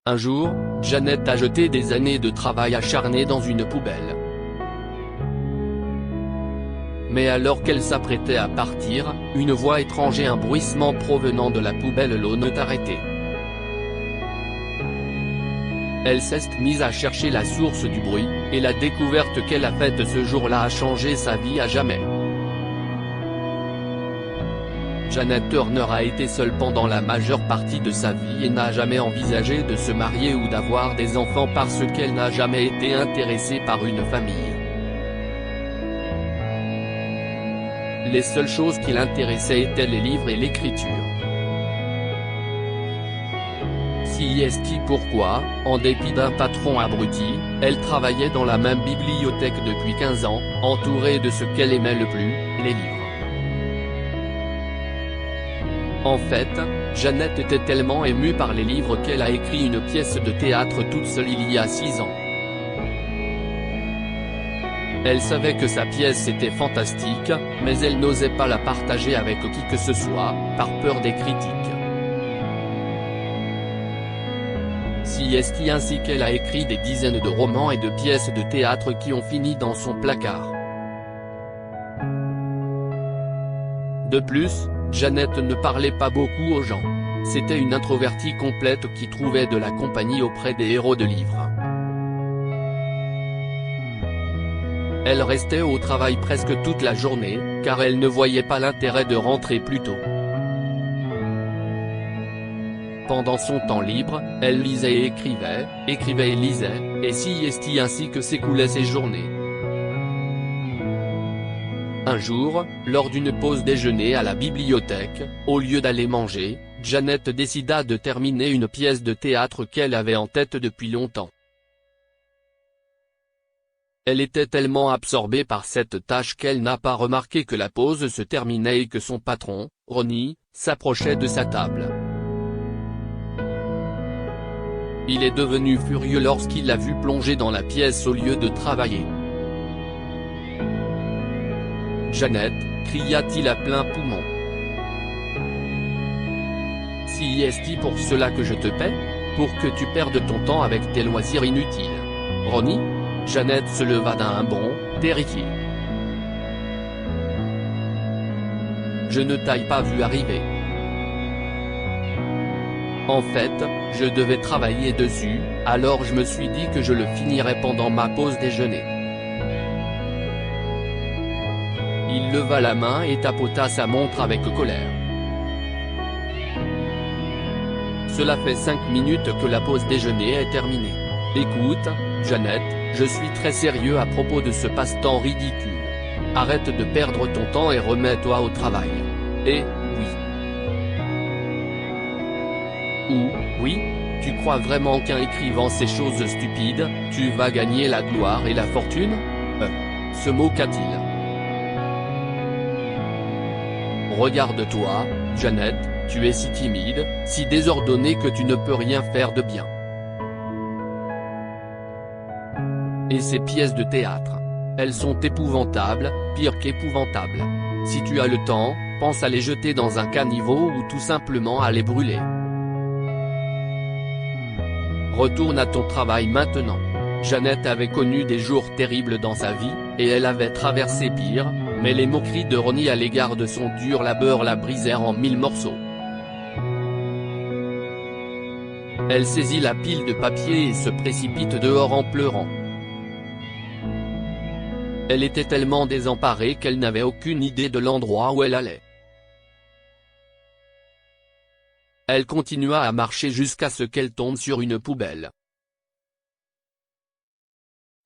Un jour, Jeannette a jeté des années de travail acharné dans une poubelle. Mais alors qu'elle s'apprêtait à partir, une voix étrange et un bruissement provenant de la poubelle l'ont arrêtée. Elle s'est mise à chercher la source du bruit, et la découverte qu'elle a faite ce jour-là a changé sa vie à jamais. Jeannette Turner a été seule pendant la majeure partie de sa vie et n'a jamais envisagé de se marier ou d'avoir des enfants parce qu'elle n'a jamais été intéressée par une famille. Les seules choses qui l'intéressaient étaient les livres et l'écriture. C'est pourquoi, en dépit d'un patron abruti, elle travaillait dans la même bibliothèque depuis 15 ans, entourée de ce qu'elle aimait le plus, les livres. En fait, Jeannette était tellement émue par les livres qu'elle a écrit une pièce de théâtre toute seule il y a 6 ans. Elle savait que sa pièce était fantastique, mais elle n'osait pas la partager avec qui que ce soit, par peur des critiques. C'est ainsi qu'elle a écrit des dizaines de romans et de pièces de théâtre qui ont fini dans son placard. De plus, Jeannette ne parlait pas beaucoup aux gens. C'était une introvertie complète qui trouvait de la compagnie auprès des héros de livres. Elle restait au travail presque toute la journée, car elle ne voyait pas l'intérêt de rentrer plus tôt. Pendant son temps libre, elle lisait et écrivait et lisait, et c'est ainsi que s'écoulaient ses journées. Un jour, lors d'une pause déjeuner à la bibliothèque, au lieu d'aller manger, Jeannette décida de terminer une pièce de théâtre qu'elle avait en tête depuis longtemps. Elle était tellement absorbée par cette tâche qu'elle n'a pas remarqué que la pause se terminait et que son patron, Ronnie, s'approchait de sa table. Il est devenu furieux lorsqu'il l'a vue plonger dans la pièce au lieu de travailler. « Jeannette », cria-t-il à plein poumon. « C'est pour cela que je te paie ? Pour que tu perdes ton temps avec tes loisirs inutiles. Ronnie ?» Jeannette se leva d'un bond, terrifiée. « Je ne t'ai pas vu arriver. En fait, je devais travailler dessus, alors je me suis dit que je le finirais pendant ma pause déjeuner. » Il leva la main et tapota sa montre avec colère. « Cela fait 5 minutes que la pause déjeuner est terminée. Écoute, Jeannette, je suis très sérieux à propos de ce passe-temps ridicule. Arrête de perdre ton temps et remets-toi au travail. Et, oui. » Ou, oui, tu crois vraiment qu'en écrivant ces choses stupides, tu vas gagner la gloire et la fortune ? Se moqua-t-il. Regarde-toi, Jeannette, tu es si timide, si désordonnée que tu ne peux rien faire de bien. Et ces pièces de théâtre. Elles sont épouvantables, pire qu'épouvantables. Si tu as le temps, pense à les jeter dans un caniveau ou tout simplement à les brûler. Retourne à ton travail maintenant. Jeannette avait connu des jours terribles dans sa vie, et elle avait traversé pire, mais les moqueries de Ronnie à l'égard de son dur labeur la brisèrent en 1000 morceaux. Elle saisit la pile de papier et se précipite dehors en pleurant. Elle était tellement désemparée qu'elle n'avait aucune idée de l'endroit où elle allait. Elle continua à marcher jusqu'à ce qu'elle tombe sur une poubelle.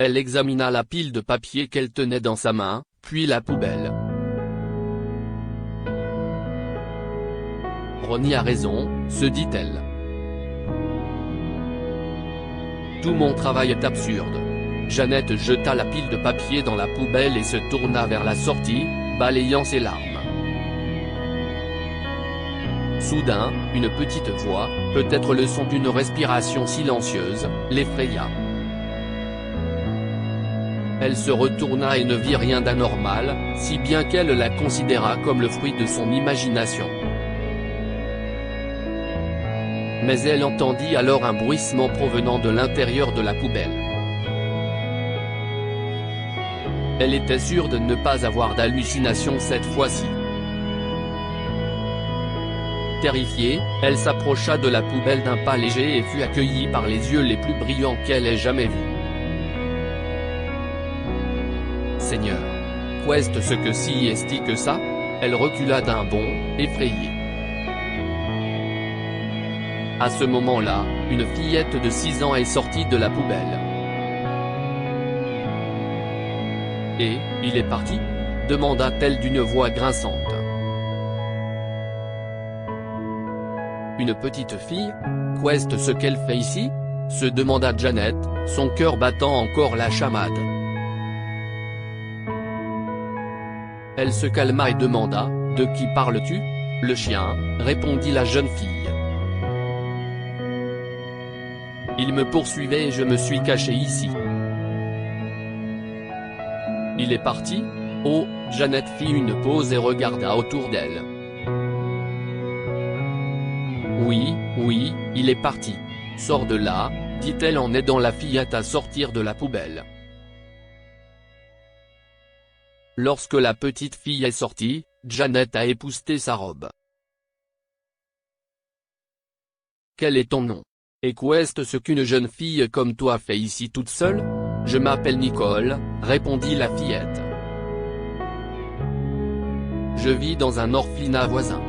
Elle examina la pile de papier qu'elle tenait dans sa main, puis la poubelle. Ronnie a raison, se dit-elle. Tout mon travail est absurde. Jeannette jeta la pile de papier dans la poubelle et se tourna vers la sortie, balayant ses larmes. Soudain, une petite voix, peut-être le son d'une respiration silencieuse, l'effraya. Elle se retourna et ne vit rien d'anormal, si bien qu'elle la considéra comme le fruit de son imagination. mais elle entendit alors un bruissement provenant de l'intérieur de la poubelle. Elle était sûre de ne pas avoir d'hallucination cette fois-ci. Terrifiée, elle s'approcha de la poubelle d'un pas léger et fut accueillie par les yeux les plus brillants qu'elle ait jamais vus. Seigneur! Qu'est-ce que si est-ce que ça? Elle recula d'un bond, effrayée. À ce moment-là, une fillette de 6 ans est sortie de la poubelle. « Et, il est parti ?» demanda-t-elle d'une voix grinçante. Une petite fille? Qu'est-ce qu'elle fait ici? Se demanda Janet, son cœur battant encore la chamade. Elle se calma et demanda, « De qui parles-tu? » Le chien, répondit la jeune fille. Il me poursuivait et je me suis caché ici. Il est parti? Oh, Janet fit une pause et regarda autour d'elle. Oui, il est parti. Sors de là, dit-elle en aidant la fillette à sortir de la poubelle. Lorsque la petite fille est sortie, Janet a épousseté sa robe. Quel est ton nom? Et qu'est-ce qu'une jeune fille comme toi fait ici toute seule? Je m'appelle Nicole, répondit la fillette. Je vis dans un orphelinat voisin.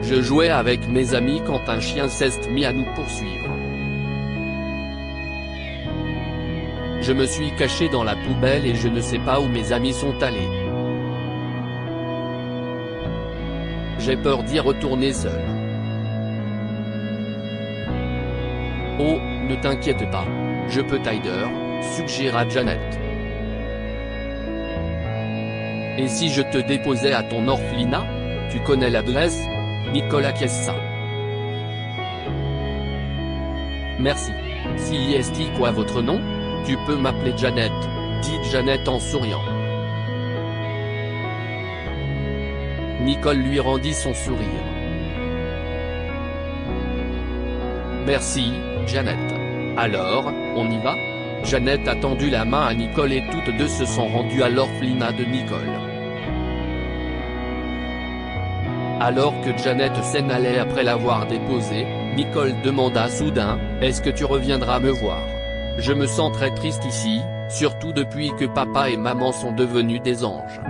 Je jouais avec mes amis quand un chien s'est mis à nous poursuivre. Je me suis caché dans la poubelle et je ne sais pas où mes amis sont allés. J'ai peur d'y retourner seul. Oh, ne t'inquiète pas, je peux t'aider, suggéra Janet. Et si je te déposais à ton orphelinat? Tu connais l'adresse? Nicole acquiesça. Merci. Si est quoi votre nom? Tu peux m'appeler Janet, dit Janet en souriant. Nicole lui rendit son sourire. Merci, Janet. Alors, on y va? Janet a tendu la main à Nicole et toutes deux se sont rendues à l'orphelinat de Nicole. Alors que Janet s'en allait après l'avoir déposée, Nicole demanda soudain, « Est-ce que tu reviendras me voir? Je me sens très triste ici, surtout depuis que papa et maman sont devenus des anges. »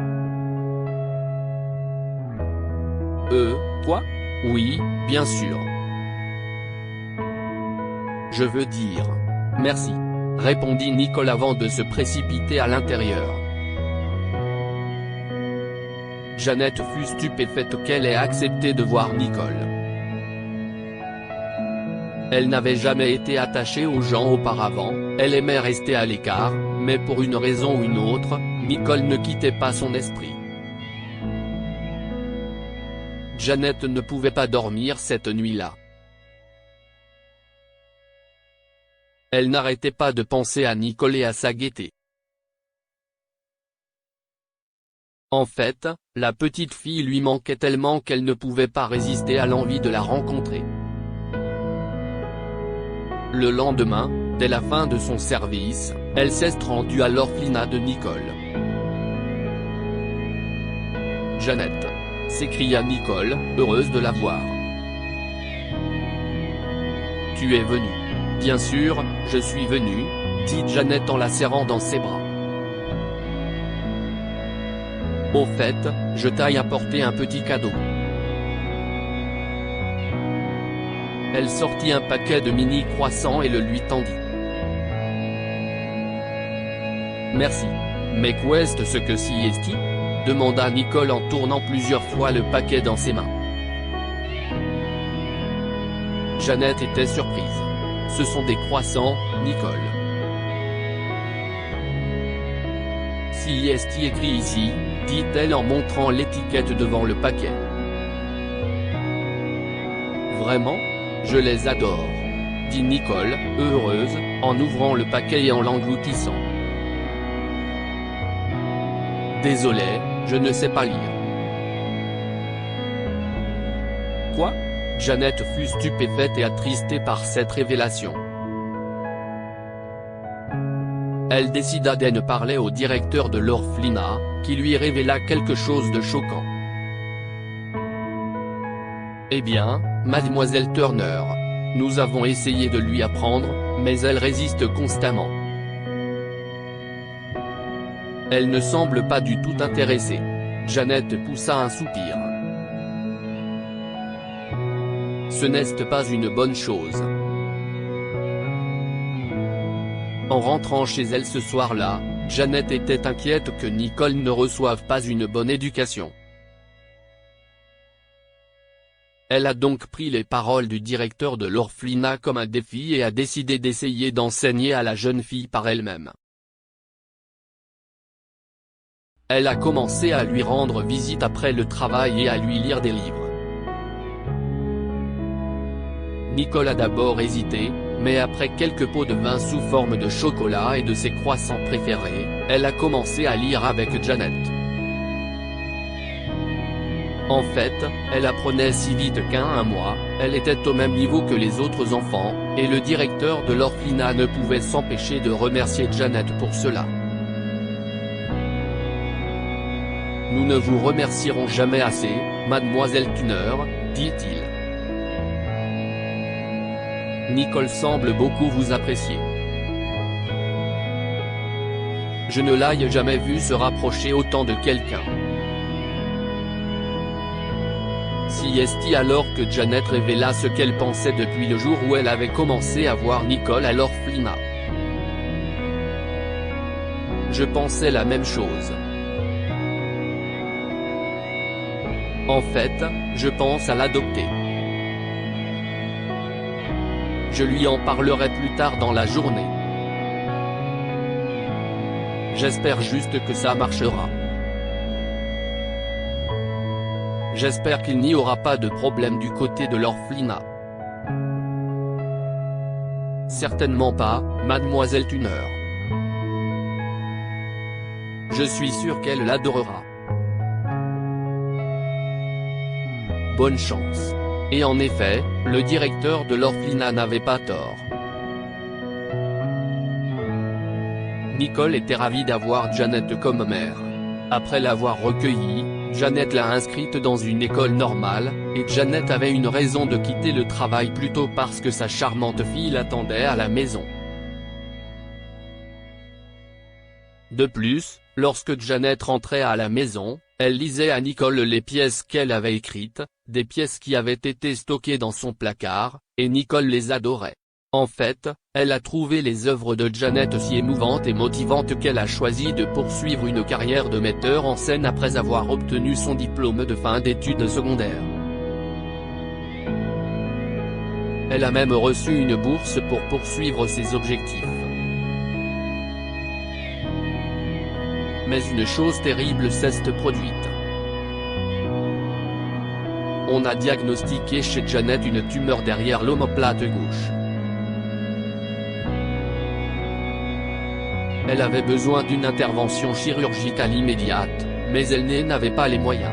Quoi? Oui, bien sûr. Je veux dire. Merci, répondit Nicole avant de se précipiter à l'intérieur. Janet fut stupéfaite qu'elle ait accepté de voir Nicole. Elle n'avait jamais été attachée aux gens auparavant, elle aimait rester à l'écart, mais pour une raison ou une autre, Nicole ne quittait pas son esprit. Janet ne pouvait pas dormir cette nuit-là. Elle n'arrêtait pas de penser à Nicole et à sa gaieté. En fait, la petite fille lui manquait tellement qu'elle ne pouvait pas résister à l'envie de la rencontrer. Le lendemain, dès la fin de son service, elle s'est rendue à l'orphelinat de Nicole. « Janet !» s'écria Nicole, heureuse de la voir. « Tu es venue. »« Bien sûr, je suis venue, » dit Janet en la serrant dans ses bras. « Au fait, je t'ai apporté un petit cadeau. » Elle sortit un paquet de mini croissants et le lui tendit. « Merci. Mais qu'est-ce que si est-il ?» demanda Nicole en tournant plusieurs fois le paquet dans ses mains. Janet était surprise. « Ce sont des croissants, Nicole. » « Si est écrit ici, » dit-elle en montrant l'étiquette devant le paquet. « Vraiment? Je les adore, » dit Nicole, heureuse, en ouvrant le paquet et en l'engloutissant. « Désolé, je ne sais pas lire. » Quoi ? Janet fut stupéfaite et attristée par cette révélation. Elle décida d'en parler au directeur de l'orphelinat, qui lui révéla quelque chose de choquant. Eh bien, mademoiselle Turner, nous avons essayé de lui apprendre, mais elle résiste constamment. Elle ne semble pas du tout intéressée. Janet poussa un soupir. Ce n'est pas une bonne chose. En rentrant chez elle ce soir-là, Janet était inquiète que Nicole ne reçoive pas une bonne éducation. Elle a donc pris les paroles du directeur de l'orphelinat comme un défi et a décidé d'essayer d'enseigner à la jeune fille par elle-même. Elle a commencé à lui rendre visite après le travail et à lui lire des livres. Nicole a d'abord hésité, mais après quelques pots de vin sous forme de chocolat et de ses croissants préférés, elle a commencé à lire avec Janet. En fait, elle apprenait si vite qu'en un mois, elle était au même niveau que les autres enfants, et le directeur de l'orphelinat ne pouvait s'empêcher de remercier Janet pour cela. Nous ne vous remercierons jamais assez, mademoiselle Turner, dit-il. Nicole semble beaucoup vous apprécier. Je ne l'ai jamais vue se rapprocher autant de quelqu'un. Si est alors que Janet révéla ce qu'elle pensait depuis le jour où elle avait commencé à voir Nicole à l'orphelinat. Je pensais la même chose. En fait, je pense à l'adopter. Je lui en parlerai plus tard dans la journée. J'espère juste que ça marchera. J'espère qu'il n'y aura pas de problème du côté de l'orphelinat. Certainement pas, mademoiselle Turner. Je suis sûr qu'elle l'adorera. Bonne chance. Et en effet, le directeur de l'orphelinat n'avait pas tort. Nicole était ravie d'avoir Janet comme mère. Après l'avoir recueillie, Janet l'a inscrite dans une école normale, et Janet avait une raison de quitter le travail plus tôt parce que sa charmante fille l'attendait à la maison. De plus, lorsque Janet rentrait à la maison, elle lisait à Nicole les pièces qu'elle avait écrites, des pièces qui avaient été stockées dans son placard, et Nicole les adorait. En fait, elle a trouvé les œuvres de Janet si émouvantes et motivantes qu'elle a choisi de poursuivre une carrière de metteur en scène après avoir obtenu son diplôme de fin d'études secondaires. Elle a même reçu une bourse pour poursuivre ses objectifs. Mais une chose terrible s'est produite. On a diagnostiqué chez Janet une tumeur derrière l'omoplate gauche. Elle avait besoin d'une intervention chirurgicale immédiate, mais elle n'avait pas les moyens.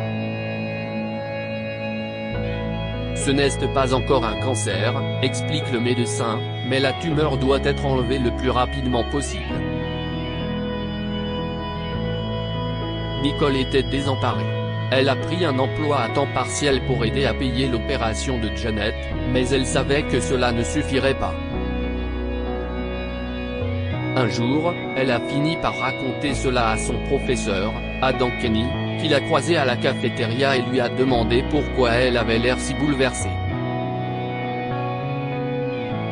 Ce n'est pas encore un cancer, explique le médecin, mais la tumeur doit être enlevée le plus rapidement possible. Nicole était désemparée. Elle a pris un emploi à temps partiel pour aider à payer l'opération de Janet, mais elle savait que cela ne suffirait pas. Un jour, elle a fini par raconter cela à son professeur, Adam Kenny, qui l'a croisé à la cafétéria et lui a demandé pourquoi elle avait l'air si bouleversée.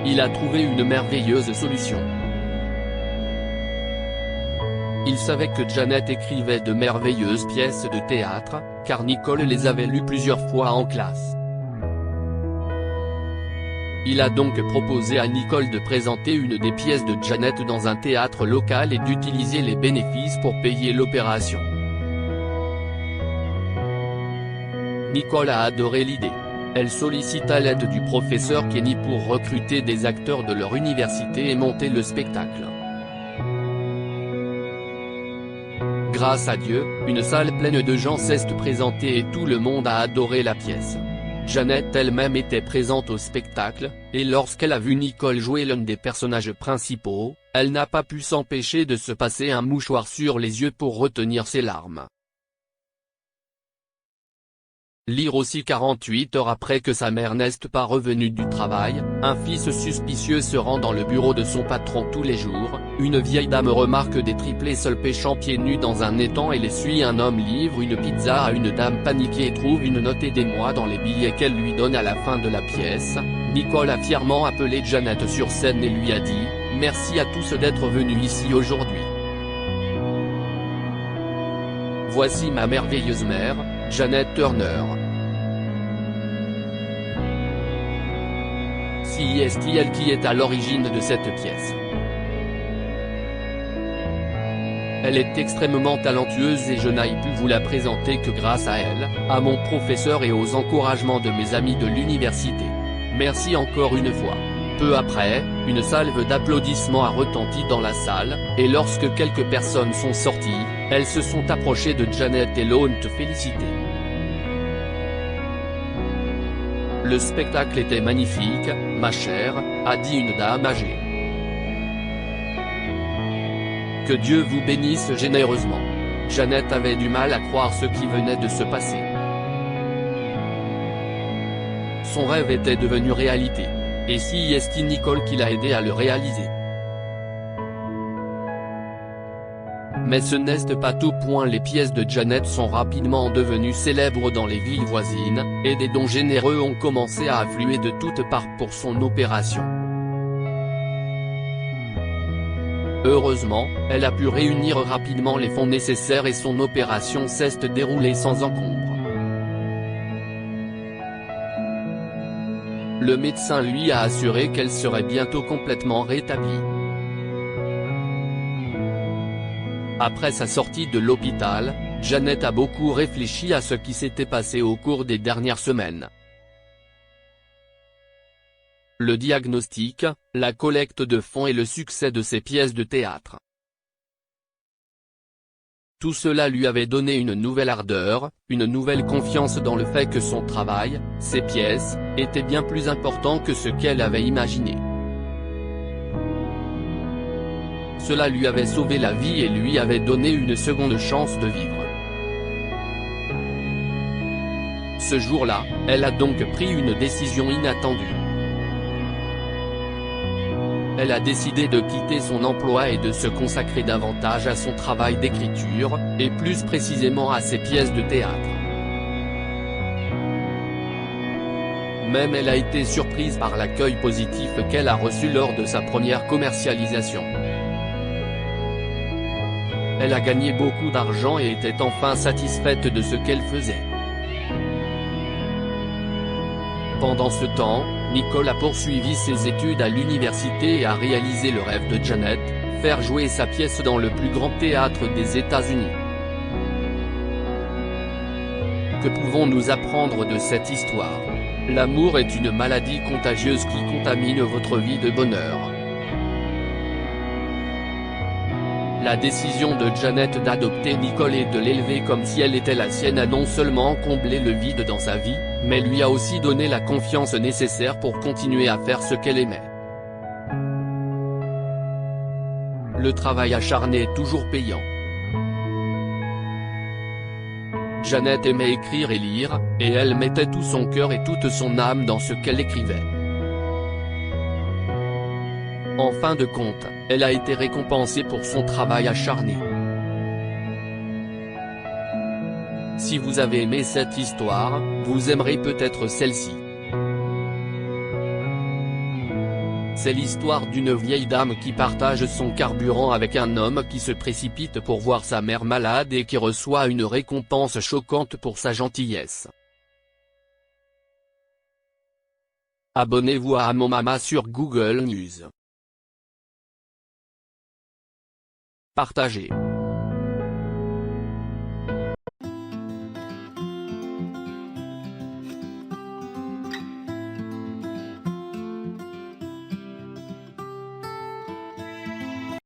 Il a trouvé une merveilleuse solution. Il savait que Janet écrivait de merveilleuses pièces de théâtre, car Nicole les avait lues plusieurs fois en classe. Il a donc proposé à Nicole de présenter une des pièces de Janet dans un théâtre local et d'utiliser les bénéfices pour payer l'opération. Nicole a adoré l'idée. Elle sollicita l'aide du professeur Kenny pour recruter des acteurs de leur université et monter le spectacle. Grâce à Dieu, une salle pleine de gens s'est présentée et tout le monde a adoré la pièce. Jeannette elle-même était présente au spectacle, et lorsqu'elle a vu Nicole jouer l'un des personnages principaux, elle n'a pas pu s'empêcher de se passer un mouchoir sur les yeux pour retenir ses larmes. Lire aussi 48 heures après que sa mère n'est pas revenue du travail, un fils suspicieux se rend dans le bureau de son patron tous les jours, une vieille dame remarque des triplés seuls pêchant pieds nus dans un étang et les suit. Un homme livre une pizza à une dame paniquée et trouve une note aidez-moi dans les billets qu'elle lui donne à la fin de la pièce. Nicole a fièrement appelé Jeannette sur scène et lui a dit « Merci à tous d'être venus ici aujourd'hui. Voici ma merveilleuse mère, Jeannette Turner. C'est elle qui est à l'origine de cette pièce. Elle est extrêmement talentueuse et je n'ai pu vous la présenter que grâce à elle, à mon professeur et aux encouragements de mes amis de l'université. Merci encore une fois. » Peu après, une salve d'applaudissements a retenti dans la salle, et lorsque quelques personnes sont sorties, elles se sont approchées de Jeannette et l'ont félicité. Le spectacle était magnifique, ma chère, a dit une dame âgée. Que Dieu vous bénisse généreusement. Jeannette avait du mal à croire ce qui venait de se passer. Son rêve était devenu réalité. Et c'est Nicole qui l'a aidé à le réaliser. Mais ce n'est pas tout point. Les pièces de Jeannette sont rapidement devenues célèbres dans les villes voisines, et des dons généreux ont commencé à affluer de toutes parts pour son opération. Heureusement, elle a pu réunir rapidement les fonds nécessaires et son opération s'est déroulée sans encombre. Le médecin lui a assuré qu'elle serait bientôt complètement rétablie. Après sa sortie de l'hôpital, Jeannette a beaucoup réfléchi à ce qui s'était passé au cours des dernières semaines. Le diagnostic, la collecte de fonds et le succès de ses pièces de théâtre. Tout cela lui avait donné une nouvelle ardeur, une nouvelle confiance dans le fait que son travail, ses pièces, étaient bien plus importants que ce qu'elle avait imaginé. Cela lui avait sauvé la vie et lui avait donné une seconde chance de vivre. Ce jour-là, elle a donc pris une décision inattendue. Elle a décidé de quitter son emploi et de se consacrer davantage à son travail d'écriture, et plus précisément à ses pièces de théâtre. Même elle a été surprise par l'accueil positif qu'elle a reçu lors de sa première commercialisation. Elle a gagné beaucoup d'argent et était enfin satisfaite de ce qu'elle faisait. Pendant ce temps, Nicole a poursuivi ses études à l'université et a réalisé le rêve de Jeannette, faire jouer sa pièce dans le plus grand théâtre des États-Unis. Que pouvons-nous apprendre de cette histoire? L'amour est une maladie contagieuse qui contamine votre vie de bonheur. La décision de Jeannette d'adopter Nicole et de l'élever comme si elle était la sienne a non seulement comblé le vide dans sa vie, mais lui a aussi donné la confiance nécessaire pour continuer à faire ce qu'elle aimait. Le travail acharné est toujours payant. Jeannette aimait écrire et lire, et elle mettait tout son cœur et toute son âme dans ce qu'elle écrivait. En fin de compte, elle a été récompensée pour son travail acharné. Si vous avez aimé cette histoire, vous aimerez peut-être celle-ci. C'est l'histoire d'une vieille dame qui partage son carburant avec un homme qui se précipite pour voir sa mère malade et qui reçoit une récompense choquante pour sa gentillesse. Abonnez-vous à Mon Mama sur Google News. Partagez.